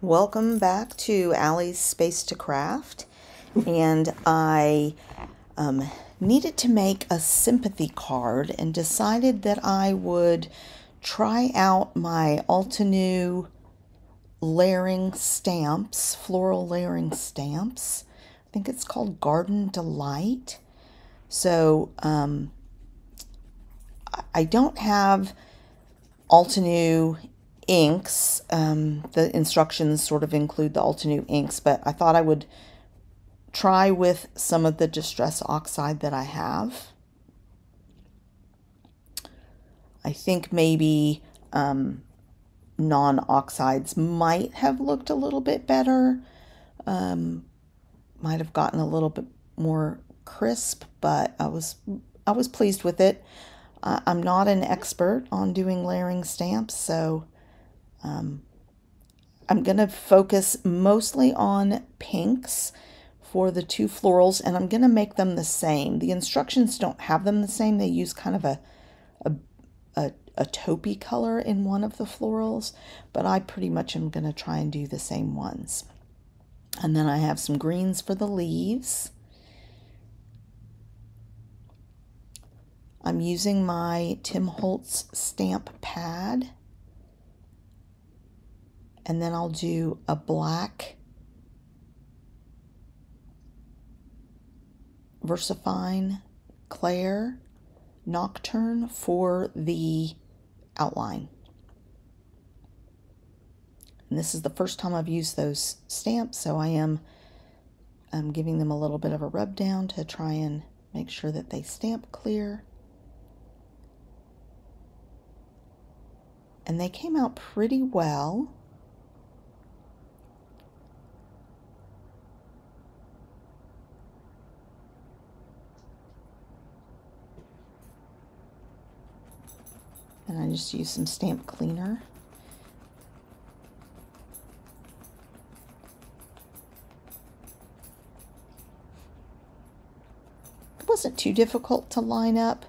Welcome back to Allie's Space to Craft, and I needed to make a sympathy card and decided that I would try out my Altenew layering stamps, floral layering stamps. I think it's called Garden Delight. So I don't have Altenew inks. The instructions sort of include the Altenew inks, but I thought I would try with some of the Distress Oxide that I have. I think maybe non-oxides might have looked a little bit better, might have gotten a little bit more crisp, but I was pleased with it. I'm not an expert on doing layering stamps, so I'm going to focus mostly on pinks for the two florals, and I'm going to make them the same. The instructions don't have them the same. They use kind of a taupey color in one of the florals, but I pretty much am going to try and do the same ones. And then I have some greens for the leaves. I'm using my Tim Holtz stamp pad. And then I'll do a black VersaFine Claire Nocturne for the outline. And this is the first time I've used those stamps, so I'm giving them a little bit of a rub down to try and make sure that they stamp clear. And they came out pretty well. And I just use some stamp cleaner. It wasn't too difficult to line up.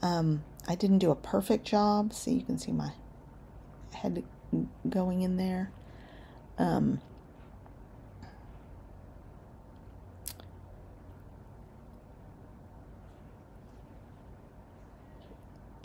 I didn't do a perfect job, so you can see my head going in there.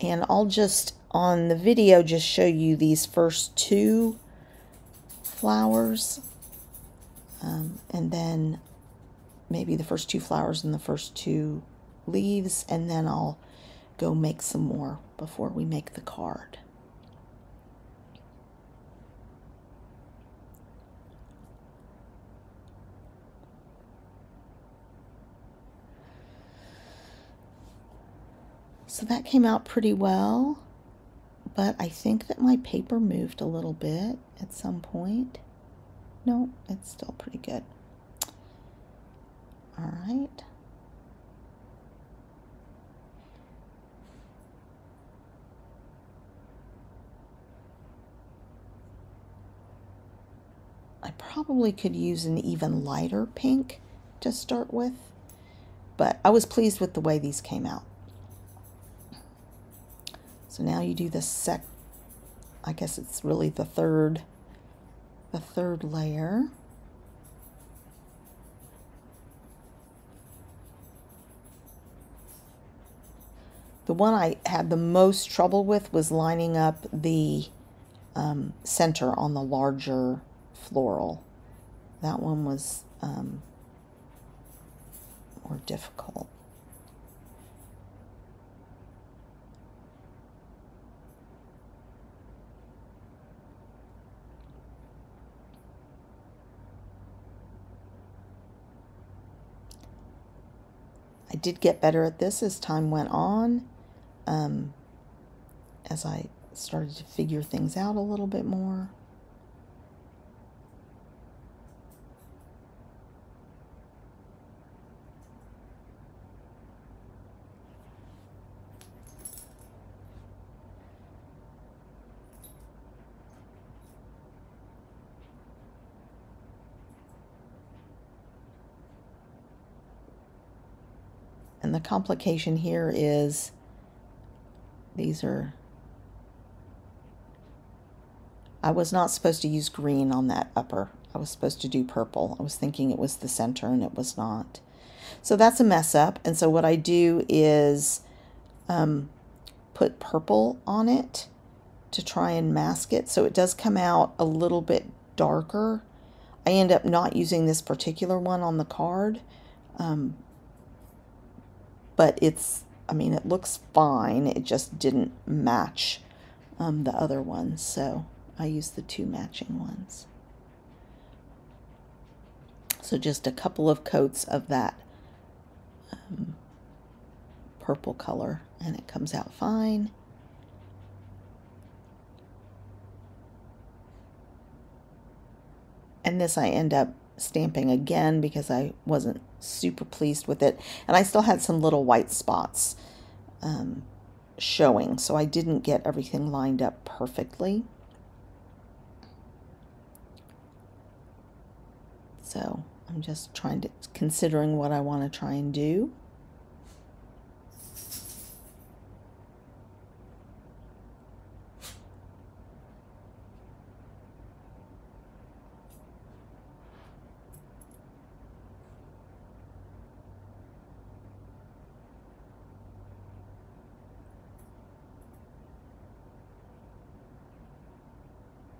And I'll just, on the video, just show you these first two flowers, and then maybe the first two flowers and the first two leaves, and then I'll go make some more before we make the card. So that came out pretty well, but I think that my paper moved a little bit at some point. No, it's still pretty good. All right. I probably could use an even lighter pink to start with, but I was pleased with the way these came out. So now you do the I guess it's really the third layer. The one I had the most trouble with was lining up the center on the larger floral. That one was more difficult. I did get better at this as time went on, as I started to figure things out a little bit more. And the complication here is these are I was not supposed to use green on that upper. I was supposed to do purple. I was thinking it was the center and it was not. So that's a mess up. And so what I do is put purple on it to try and mask it. So it does come out a little bit darker. I end up not using this particular one on the card. But it's, I mean, it looks fine. It just didn't match the other ones. So I used the two matching ones. So just a couple of coats of that purple color and it comes out fine. And this I end up stamping again because I wasn't super pleased with it. And I still had some little white spots showing, so I didn't get everything lined up perfectly. So I'm just considering what I want to try and do.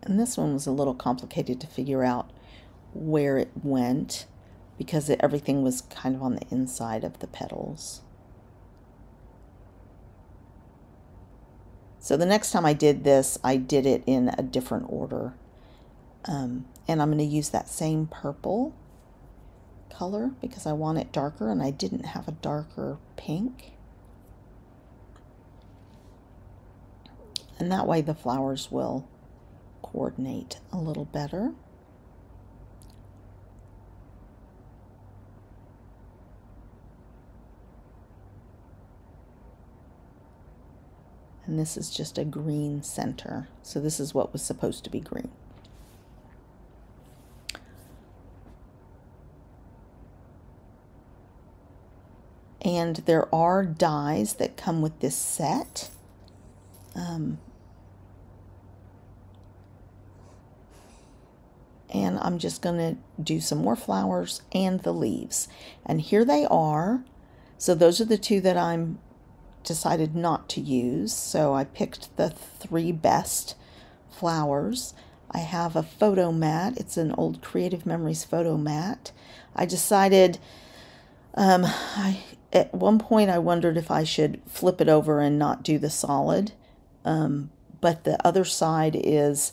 And this one was a little complicated to figure out where it went because everything was kind of on the inside of the petals. So the next time I did this, I did it in a different order. And I'm going to use that same purple color because I want it darker and I didn't have a darker pink. And that way the flowers will coordinate a little better. And this is just a green center. So this is what was supposed to be green. And there are dies that come with this set. And I'm just going to do some more flowers and the leaves. And here they are. So those are the two that I'm decided not to use. So I picked the 3 best flowers. I have a photo mat. It's an old Creative Memories photo mat. I decided, at one point I wondered if I should flip it over and not do the solid. But the other side is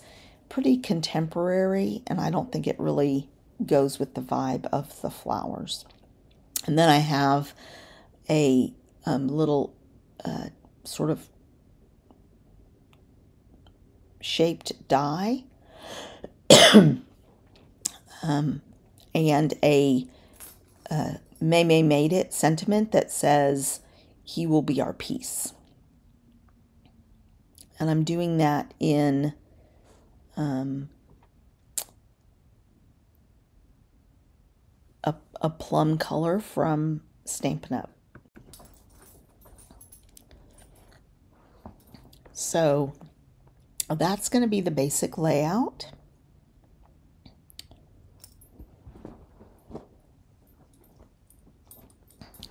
pretty contemporary and I don't think it really goes with the vibe of the flowers. And then I have a little sort of shaped die and a May May Made It sentiment that says, "He will be our peace." And I'm doing that in a plum color from Stampin' Up. So that's going to be the basic layout.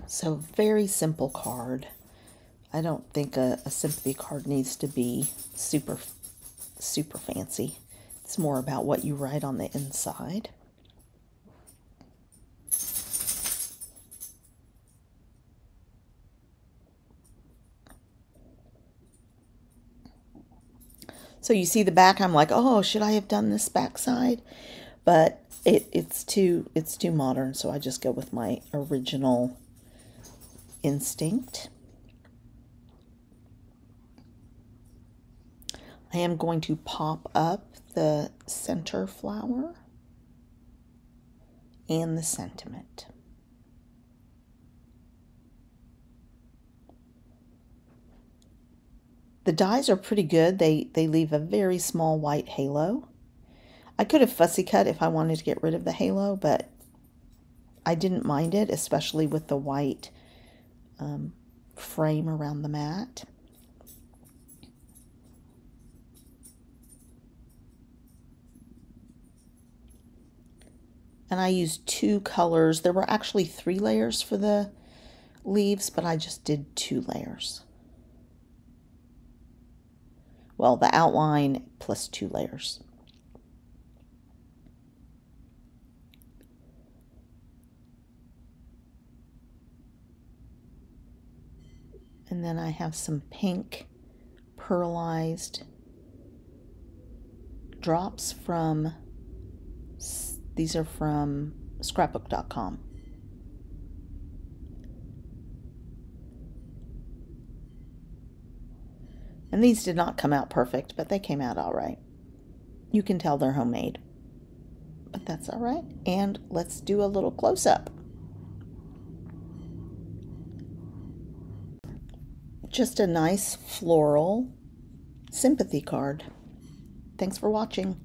So very simple card. I don't think a sympathy card needs to be super fancy. It's more about what you write on the inside. So you see the back, I'm like, oh, should I have done this back side? But it's too modern, so I just go with my original instinct. I am going to pop up the center flower and the sentiment. The dies are pretty good. They leave a very small white halo. I could have fussy cut if I wanted to get rid of the halo, but I didn't mind it, especially with the white frame around the mat. And I used 2 colors. There were actually 3 layers for the leaves, but I just did 2 layers. Well, the outline plus 2 layers. And then I have some pink pearlized drops from, these are from scrapbook.com. And these did not come out perfect, but they came out all right. You can tell they're homemade, but that's all right. And let's do a little close-up. Just a nice floral sympathy card. Thanks for watching.